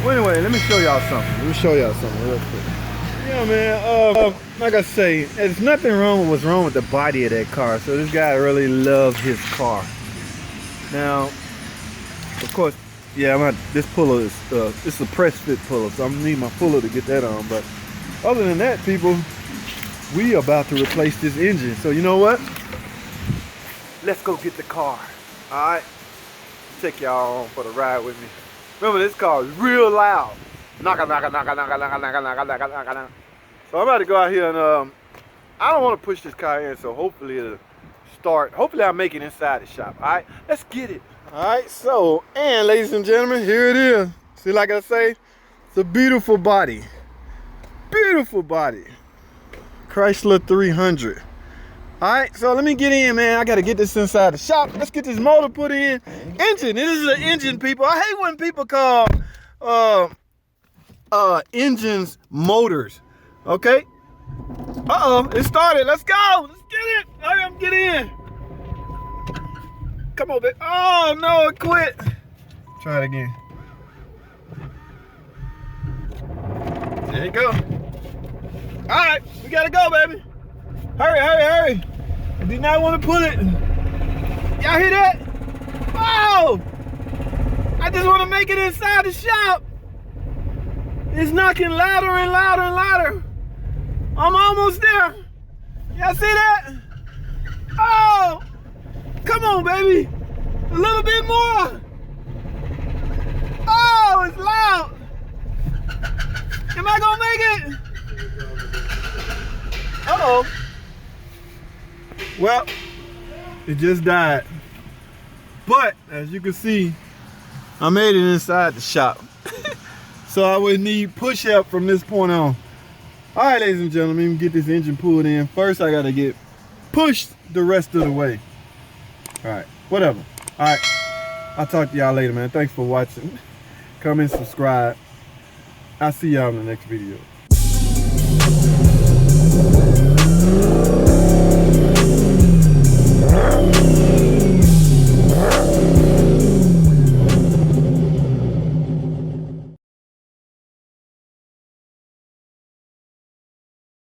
Well, anyway, let me show y'all something. Real quick. Yeah, man. Like I say, there's nothing wrong with what's wrong with the body of that car. So this guy really loved his car. Now, of course, yeah, this puller is it's a press fit puller, so I'm gonna need my puller to get that on. But other than that, people, we are about to replace this engine. So you know what? Let's go get the car. All right, take y'all on for the ride with me. Remember, this car is real loud. Knock. So I'm about to go out here and I don't want to push this car in, so hopefully it'll start. Hopefully I'll make it inside the shop. All right, let's get it. All right, so, and ladies and gentlemen, here it is. See, like I say, it's a beautiful body. Beautiful body. Chrysler 300. All right, so let me get in, man. I got to get this inside the shop. Let's get this motor put in. Engine, this is an engine, people. I hate when people call engines motors, okay? It started. Let's go. Let's get it. Hurry up, get in. Come on, baby. Oh, no, it quit. Try it again. There you go. All right, we got to go, baby. Hurry. I do not want to pull it. Y'all hear that? Oh! I just want to make it inside the shop. It's knocking louder and louder and louder. I'm almost there. Y'all see that? Oh! Come on, baby. A little bit more. Oh, it's loud. Am I gonna make it? Uh-oh. Well, it just died. But, as you can see, I made it inside the shop. So I would need push help from this point on. All right, ladies and gentlemen, get this engine pulled in. First, I gotta get pushed the rest of the way. All right, whatever. All right, I'll talk to y'all later, man. Thanks for watching. Comment, subscribe. I'll see y'all in the next video.